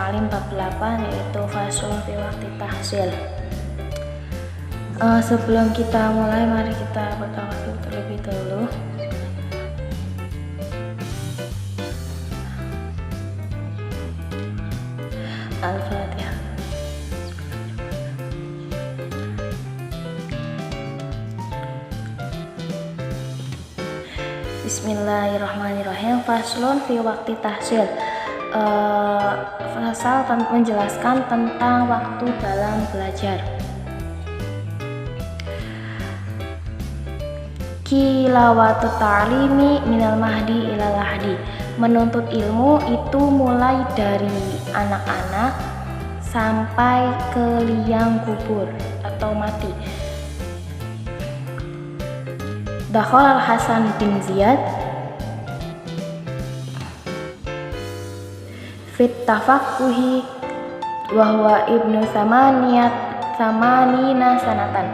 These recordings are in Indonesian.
Ta'lim bab 8, yaitu faslun fi waqti tahsil. Sebelum kita mulai, mari kita bertawassul terlebih dahulu. Al-Fatihah. Bismillahirrahmanirrahim. Faslun fi waqti tahsil. Fasal menjelaskan tentang waktu dalam belajar. Kilawatu ta'limi minal mahdi ilal lahdi. Menuntut ilmu itu mulai dari anak-anak sampai ke liang kubur atau mati. Dakhala Al-Hasan bin Ziyad fit tafaqquhi wa huwa ibnu samanina sanatan.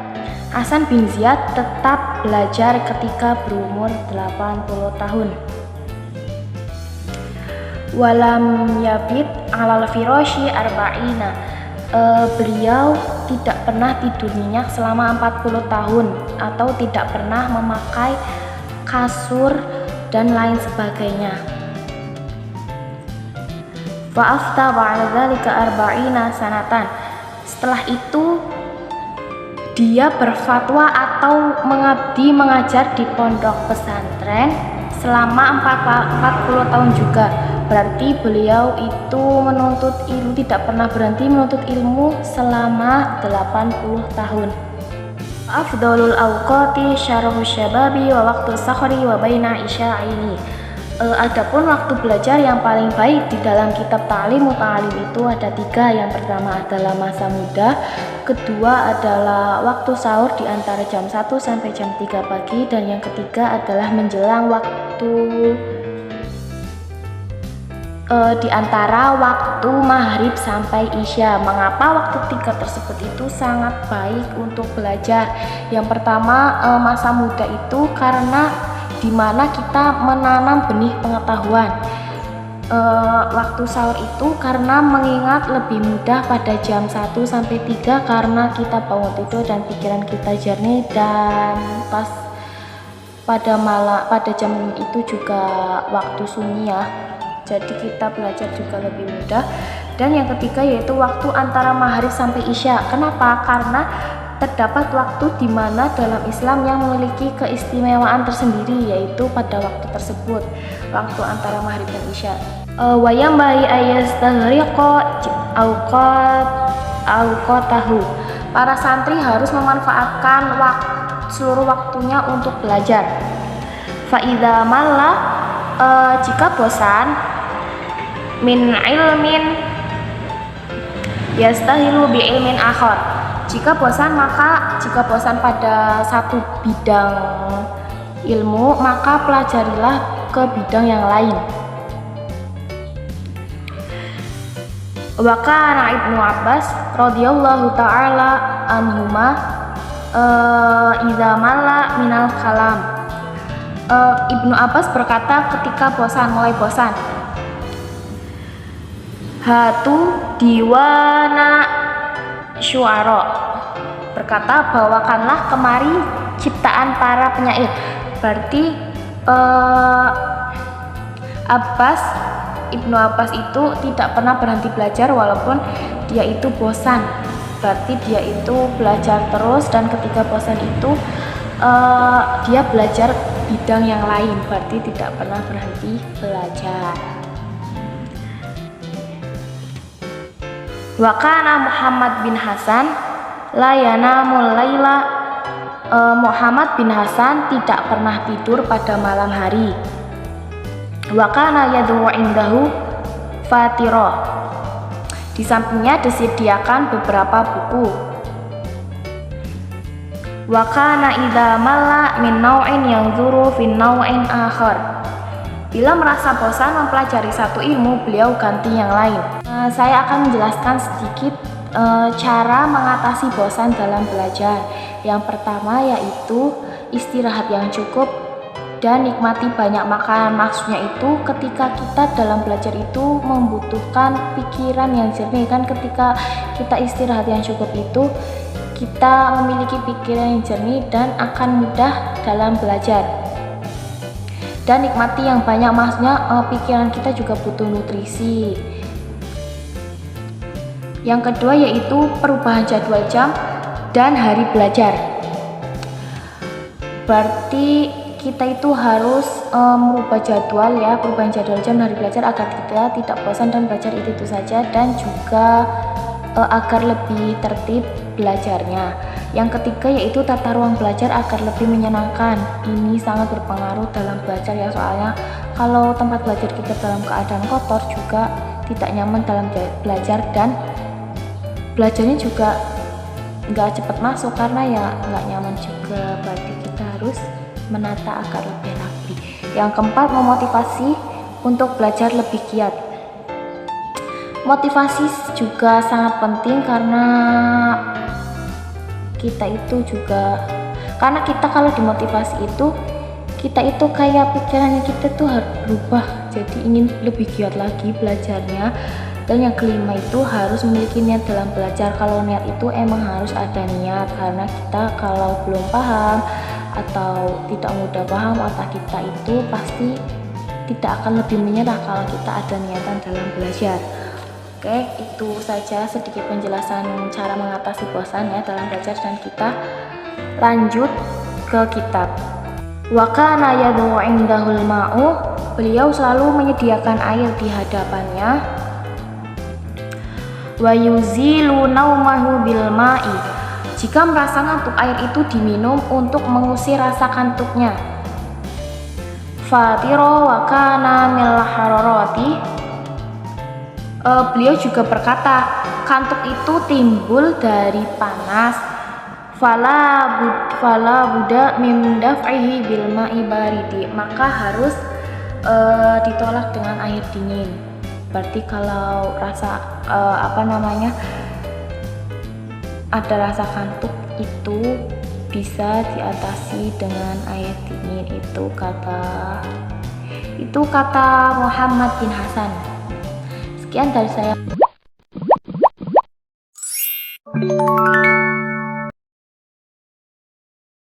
Hasan bin Ziyad tetap belajar ketika berumur 80 tahun. Walam yabit alal firasyi arba'ina. Beliau tidak pernah tidur nyenyak selama 40 tahun atau tidak pernah memakai kasur dan lain sebagainya. Fa'afta ba'da dzalika arba'ina sanatan. Setelah itu dia berfatwa atau mengabdi mengajar di pondok pesantren selama 40 tahun juga. Berarti beliau itu menuntut ilmu, tidak pernah berhenti menuntut ilmu selama 80 tahun. Afdalul awqati syarahu syababi wa waqtu sakhri wa baina isya'ini. Adapun waktu belajar yang paling baik di dalam kitab Ta'lim Muta'alim itu ada 3. Yang pertama adalah masa muda, kedua adalah waktu sahur di antara jam 1 sampai jam 3 pagi, dan yang ketiga adalah menjelang waktu di antara waktu maghrib sampai isya. Mengapa waktu 3 tersebut itu sangat baik untuk belajar? Yang pertama, masa muda itu karena dimana kita menanam benih pengetahuan. Waktu sahur itu karena mengingat lebih mudah pada jam 1 sampai 3 karena kita bangun tidur dan pikiran kita jernih, dan pas pada jam itu juga waktu sunyi ya. Jadi kita belajar juga lebih mudah. Dan yang ketiga yaitu waktu antara maghrib sampai isya. Kenapa? Karena terdapat waktu di mana dalam Islam yang memiliki keistimewaan tersendiri, yaitu pada waktu tersebut, waktu antara maghrib dan isya. Wayam bayi ayastaghriqa awqatahu. Para santri harus memanfaatkan seluruh waktunya untuk belajar. Fa idza malla, jika bosan, min ilmin yastahilu bi ilmin akhar. Jika bosan pada satu bidang ilmu, maka pelajarilah ke bidang yang lain. Wa kana Ibnu Abbas radhiyallahu ta'ala anhuma idza malla minal kalam. Ibnu Abbas berkata ketika mulai bosan, hatu diwana syu'ara, berkata bawakanlah kemari ciptaan para penyair. Berarti Ibnu Abbas itu tidak pernah berhenti belajar walaupun dia itu bosan. Berarti dia itu belajar terus, dan ketika bosan itu dia belajar bidang yang lain. Berarti tidak pernah berhenti belajar. Wa kana Muhammad bin Hasan la yanamul laila. Muhammad bin Hasan tidak pernah tidur pada malam hari. Wa kana yad'u indahu fatira. Di sampingnya disediakan beberapa buku. Wa kana idza malla min naw'in yanzuru fi naw'in akhar. Bila merasa bosan mempelajari satu ilmu, beliau ganti yang lain. Saya akan menjelaskan sedikit cara mengatasi bosan dalam belajar. Yang pertama yaitu istirahat yang cukup dan nikmati banyak makan. Maksudnya itu ketika kita dalam belajar itu membutuhkan pikiran yang jernih kan, ketika kita istirahat yang cukup itu kita memiliki pikiran yang jernih dan akan mudah dalam belajar. Dan nikmati yang banyak, maksudnya pikiran kita juga butuh nutrisi. Yang kedua yaitu perubahan jadwal jam dan hari belajar. Berarti kita itu harus merubah jadwal ya, perubahan jadwal jam dan hari belajar agar kita tidak bosan dan belajar itu saja, dan juga agar lebih tertib belajarnya. Yang ketiga yaitu tata ruang belajar agar lebih menyenangkan. Ini sangat berpengaruh dalam belajar ya, soalnya kalau tempat belajar kita dalam keadaan kotor juga tidak nyaman dalam belajar, dan belajarnya juga nggak cepat masuk karena ya nggak nyaman juga. Berarti kita harus menata agar lebih rapi. Yang keempat, memotivasi untuk belajar lebih giat. Motivasi juga sangat penting karena kita kalau dimotivasi itu kita itu kayak pikirannya kita tuh harus berubah, jadi ingin lebih giat lagi belajarnya. Dan yang kelima itu harus memiliki niat dalam belajar. Kalau niat itu emang harus ada niat, karena kita kalau belum paham atau tidak mudah paham, otak kita itu pasti tidak akan lebih menyerah kalau kita ada niatan dalam belajar. Oke, itu saja sedikit penjelasan cara mengatasi bosan ya dalam belajar, dan kita lanjut ke kitab. Wa kana yad'u indahul ma'u, beliau selalu menyediakan air di hadapannya. Wa yuzilu naumahu bil ma'i, jika merasa ngantuk air itu diminum untuk mengusir rasa kantuknya. Fatiro wa kana mil hararati, beliau juga berkata kantuk itu timbul dari panas. Fala buddha min daf'ihi bil ma'i baridi, maka harus ditolak dengan air dingin. Berarti kalau rasa ada rasa kantuk itu bisa diatasi dengan air dingin. Itu kata Muhammad bin Hasan. Sekian dari saya.